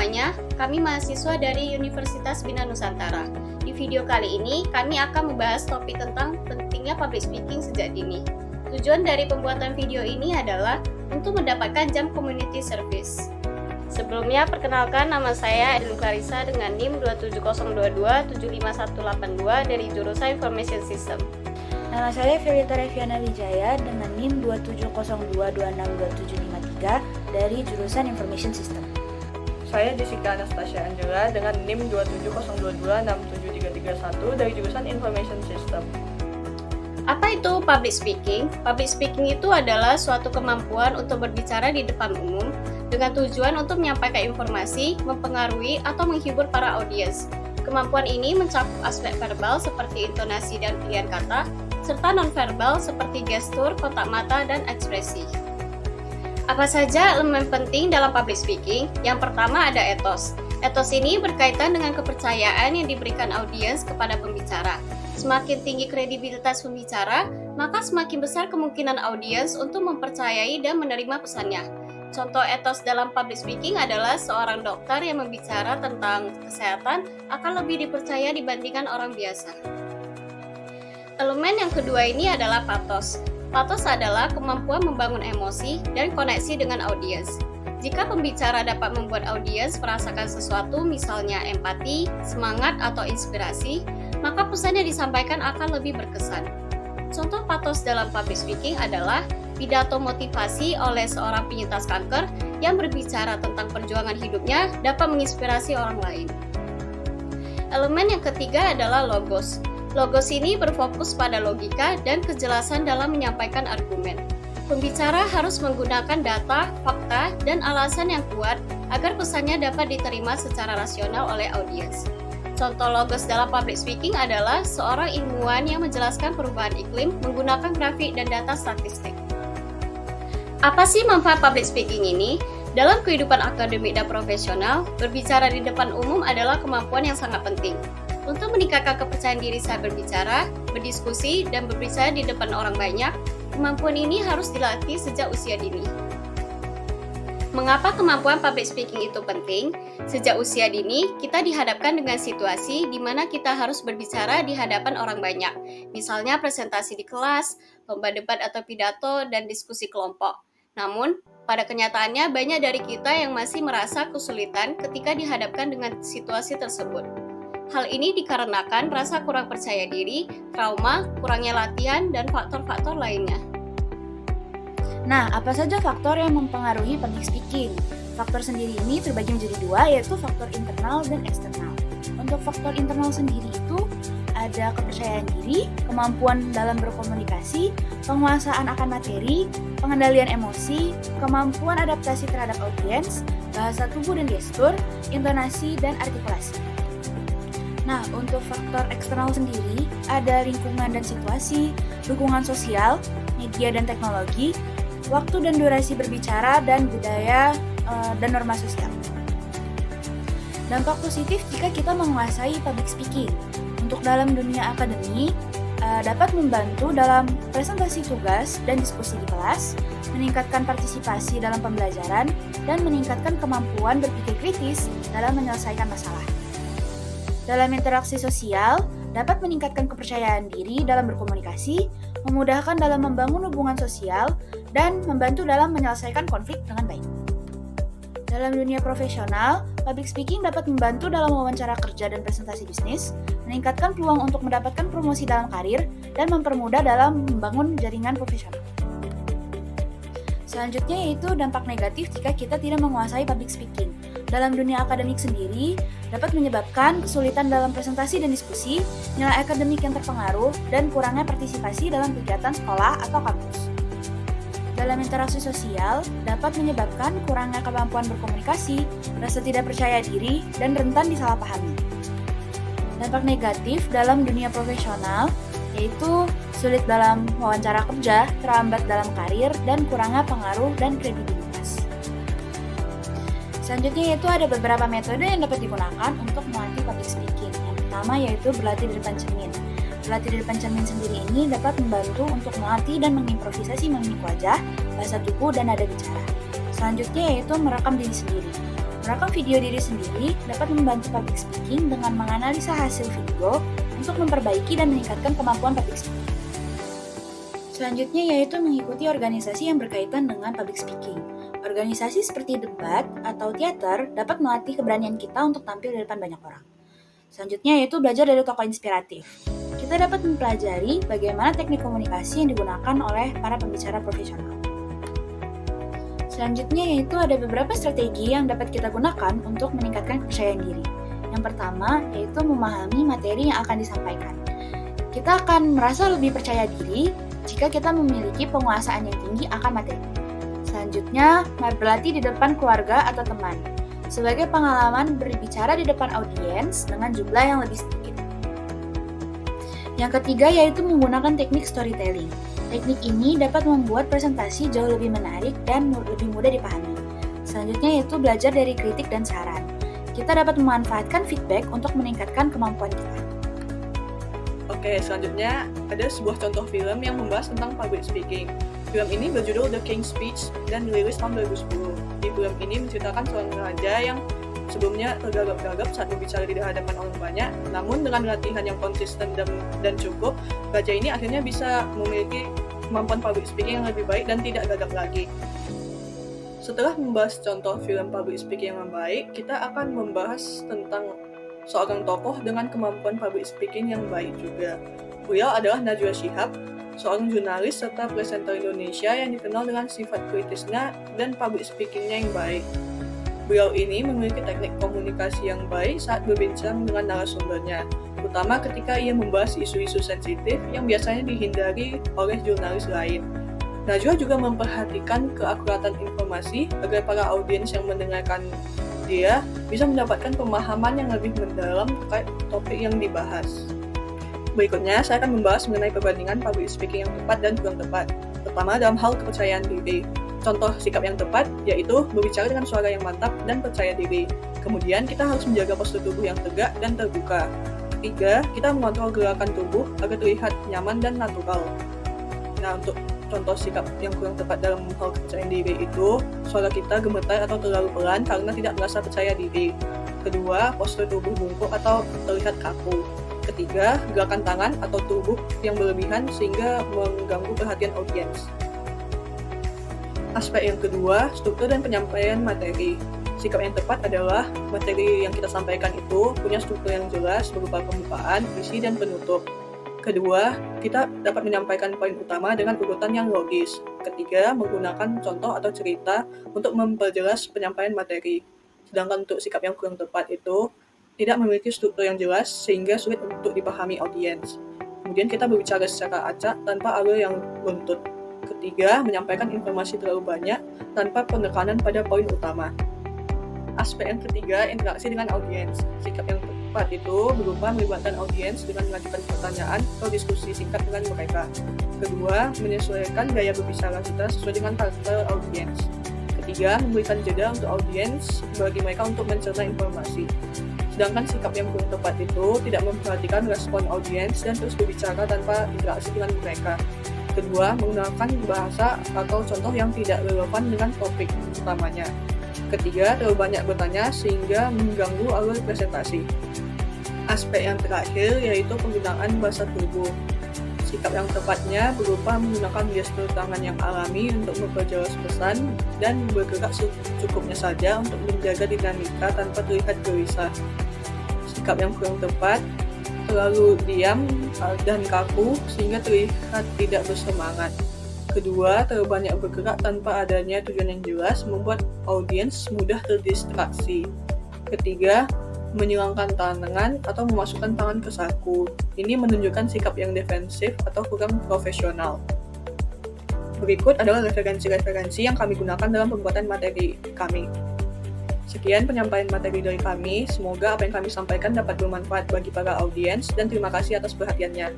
semuanya, kami mahasiswa dari Universitas Bina Nusantara. Di video kali ini, kami akan membahas topik tentang pentingnya public speaking sejak dini. Tujuan dari pembuatan video ini adalah untuk mendapatkan jam community service. Sebelumnya, perkenalkan nama saya Edwin Clarissa dengan NIM 27022-75182 dari jurusan Information System. Nama saya Firita Reviana Wijaya dengan NIM 270226273 dari jurusan Information System. Saya Jessica Anastasia Angela dengan NIM 27022673331 dari jurusan Information System. Apa itu public speaking? Public speaking itu adalah suatu kemampuan untuk berbicara di depan umum dengan tujuan untuk menyampaikan informasi, mempengaruhi, atau menghibur para audiens. Kemampuan ini mencakup aspek verbal seperti intonasi dan pilihan kata, serta non-verbal seperti gestur, kontak mata, dan ekspresi. Apa saja elemen penting dalam public speaking? Yang pertama ada ethos. Ethos ini berkaitan dengan kepercayaan yang diberikan audiens kepada pembicara. Semakin tinggi kredibilitas pembicara, maka semakin besar kemungkinan audiens untuk mempercayai dan menerima pesannya. Contoh ethos dalam public speaking adalah seorang dokter yang membicara tentang kesehatan akan lebih dipercaya dibandingkan orang biasa. Elemen yang kedua ini adalah pathos. Pathos adalah kemampuan membangun emosi dan koneksi dengan audiens. Jika pembicara dapat membuat audiens merasakan sesuatu, misalnya empati, semangat, atau inspirasi, maka pesan yang disampaikan akan lebih berkesan. Contoh pathos dalam public speaking adalah pidato motivasi oleh seorang penyintas kanker yang berbicara tentang perjuangan hidupnya dapat menginspirasi orang lain. Elemen yang ketiga adalah logos. Logos ini berfokus pada logika dan kejelasan dalam menyampaikan argumen. Pembicara harus menggunakan data, fakta, dan alasan yang kuat agar pesannya dapat diterima secara rasional oleh audiens. Contoh logos dalam public speaking adalah seorang ilmuwan yang menjelaskan perubahan iklim menggunakan grafik dan data statistik. Apa sih manfaat public speaking ini? Dalam kehidupan akademik dan profesional, berbicara di depan umum adalah kemampuan yang sangat penting. Untuk meningkatkan kepercayaan diri saat berbicara, berdiskusi, dan berbicara di depan orang banyak, kemampuan ini harus dilatih sejak usia dini. Mengapa kemampuan public speaking itu penting? Sejak usia dini, kita dihadapkan dengan situasi di mana kita harus berbicara di hadapan orang banyak, misalnya presentasi di kelas, lomba debat atau pidato, dan diskusi kelompok. Namun, pada kenyataannya banyak dari kita yang masih merasa kesulitan ketika dihadapkan dengan situasi tersebut. Hal ini dikarenakan rasa kurang percaya diri, trauma, kurangnya latihan, dan faktor-faktor lainnya. Nah, apa saja faktor yang mempengaruhi public speaking? Faktor sendiri ini terbagi menjadi dua, yaitu faktor internal dan eksternal. Untuk faktor internal sendiri itu ada kepercayaan diri, kemampuan dalam berkomunikasi, penguasaan akan materi, pengendalian emosi, kemampuan adaptasi terhadap audiens, bahasa tubuh dan gestur, intonasi, dan artikulasi. Nah, untuk faktor eksternal sendiri, ada lingkungan dan situasi, dukungan sosial, media dan teknologi, waktu dan durasi berbicara, dan budaya dan norma sosial. Dampak positif jika kita menguasai public speaking. Untuk dalam dunia akademik, dapat membantu dalam presentasi tugas dan diskusi di kelas, meningkatkan partisipasi dalam pembelajaran, dan meningkatkan kemampuan berpikir kritis dalam menyelesaikan masalah. Dalam interaksi sosial, dapat meningkatkan kepercayaan diri dalam berkomunikasi, memudahkan dalam membangun hubungan sosial, dan membantu dalam menyelesaikan konflik dengan baik. Dalam dunia profesional, public speaking dapat membantu dalam wawancara kerja dan presentasi bisnis, meningkatkan peluang untuk mendapatkan promosi dalam karir, dan mempermudah dalam membangun jaringan profesional. Selanjutnya yaitu dampak negatif jika kita tidak menguasai public speaking. Dalam dunia akademik sendiri, dapat menyebabkan kesulitan dalam presentasi dan diskusi, nilai akademik yang terpengaruh, dan kurangnya partisipasi dalam kegiatan sekolah atau kampus. Dalam interaksi sosial, dapat menyebabkan kurangnya kemampuan berkomunikasi, rasa tidak percaya diri, dan rentan disalahpahami. Dampak negatif dalam dunia profesional yaitu sulit dalam wawancara kerja, terlambat dalam karir, dan kurangnya pengaruh dan kredibilitas. Selanjutnya yaitu ada beberapa metode yang dapat digunakan untuk melatih public speaking. Yang pertama yaitu berlatih di depan cermin. Berlatih di depan cermin sendiri ini dapat membantu untuk melatih dan mengimprovisasi mimik wajah, bahasa tubuh, dan nada bicara. Selanjutnya yaitu merekam diri sendiri. Merekam video diri sendiri dapat membantu public speaking dengan menganalisa hasil video untuk memperbaiki dan meningkatkan kemampuan public speaking. Selanjutnya yaitu mengikuti organisasi yang berkaitan dengan public speaking. Organisasi seperti debat atau teater dapat melatih keberanian kita untuk tampil di depan banyak orang. Selanjutnya yaitu belajar dari tokoh inspiratif. Kita dapat mempelajari bagaimana teknik komunikasi yang digunakan oleh para pembicara profesional. Selanjutnya yaitu ada beberapa strategi yang dapat kita gunakan untuk meningkatkan kepercayaan diri. Yang pertama yaitu memahami materi yang akan disampaikan. Kita akan merasa lebih percaya diri jika kita memiliki penguasaan yang tinggi akan materi. Selanjutnya, berlatih di depan keluarga atau teman, sebagai pengalaman berbicara di depan audiens dengan jumlah yang lebih sedikit. Yang ketiga yaitu menggunakan teknik storytelling. Teknik ini dapat membuat presentasi jauh lebih menarik dan lebih mudah dipahami. Selanjutnya yaitu belajar dari kritik dan saran. Kita dapat memanfaatkan feedback untuk meningkatkan kemampuan kita. Oke, selanjutnya ada sebuah contoh film yang membahas tentang public speaking. Film ini berjudul The King's Speech dan dirilis tahun 2010. Di film ini menceritakan seorang raja yang sebelumnya tergagap-gagap saat berbicara di hadapan orang banyak, namun dengan latihan yang konsisten dan cukup, raja ini akhirnya bisa memiliki kemampuan public speaking yang lebih baik dan tidak gagap lagi. Setelah membahas contoh film public speaking yang baik, kita akan membahas tentang seorang tokoh dengan kemampuan public speaking yang baik juga. Beliau adalah Najwa Shihab, seorang jurnalis serta presenter Indonesia yang dikenal dengan sifat kritisnya dan public speaking-nya yang baik. Beliau ini memiliki teknik komunikasi yang baik saat berbincang dengan narasumbernya, terutama ketika ia membahas isu-isu sensitif yang biasanya dihindari oleh jurnalis lain. Najwa juga memperhatikan keakuratan informasi agar para audiens yang mendengarkan dia bisa mendapatkan pemahaman yang lebih mendalam terkait topik yang dibahas. Berikutnya, saya akan membahas mengenai perbandingan public speaking yang tepat dan kurang tepat, terutama dalam hal kepercayaan diri. Contoh sikap yang tepat yaitu berbicara dengan suara yang mantap dan percaya diri. Kemudian kita harus menjaga postur tubuh yang tegak dan terbuka. Ketiga, kita mengontrol gerakan tubuh agar terlihat nyaman dan natural. Nah, untuk contoh sikap yang kurang tepat dalam hal kepercayaan diri itu, suara kita gemetar atau terlalu pelan karena tidak merasa percaya diri. Kedua, postur tubuh bungkuk atau terlihat kaku. Ketiga, gerakan tangan atau tubuh yang berlebihan sehingga mengganggu perhatian audiens. Aspek yang kedua, struktur dan penyampaian materi. Sikap yang tepat adalah materi yang kita sampaikan itu punya struktur yang jelas berupa pembukaan, isi, dan penutup. Kedua, kita dapat menyampaikan poin utama dengan urutan yang logis. Ketiga, menggunakan contoh atau cerita untuk memperjelas penyampaian materi. Sedangkan untuk sikap yang kurang tepat itu tidak memiliki struktur yang jelas sehingga sulit untuk dipahami audiens. Kemudian kita berbicara secara acak tanpa alur yang buntut. Ketiga, menyampaikan informasi terlalu banyak tanpa penekanan pada poin utama. Aspek yang ketiga, interaksi dengan audiens. Sikap yang tepat itu berupa melibatkan audiens dengan mengajukan pertanyaan atau diskusi singkat dengan mereka. Kedua, menyesuaikan gaya berbicara kita sesuai dengan karakter audiens. Ketiga, memberikan jeda untuk audiens bagi mereka untuk mencerna informasi. Sedangkan sikap yang kurang tepat itu tidak memperhatikan respon audiens dan terus berbicara tanpa interaksi dengan mereka. Kedua, menggunakan bahasa atau contoh yang tidak relevan dengan topik utamanya. Ketiga, terlalu banyak bertanya sehingga mengganggu alur presentasi. Aspek yang terakhir yaitu penggunaan bahasa tubuh. Sikap yang tepatnya berupa menggunakan gestur tangan yang alami untuk memperjelas pesan dan bergerak secukupnya saja untuk menjaga dinamika tanpa terlihat gelisah. Sikap yang kurang tepat terlalu diam dan kaku sehingga terlihat tidak bersemangat. Kedua, terlalu banyak bergerak tanpa adanya tujuan yang jelas membuat audiens mudah terdistraksi. Ketiga, menyilangkan tangan atau memasukkan tangan ke saku. Ini menunjukkan sikap yang defensif atau kurang profesional. Berikut adalah referensi-referensi yang kami gunakan dalam pembuatan materi kami. Sekian penyampaian materi dari kami, semoga apa yang kami sampaikan dapat bermanfaat bagi para audiens dan terima kasih atas perhatiannya.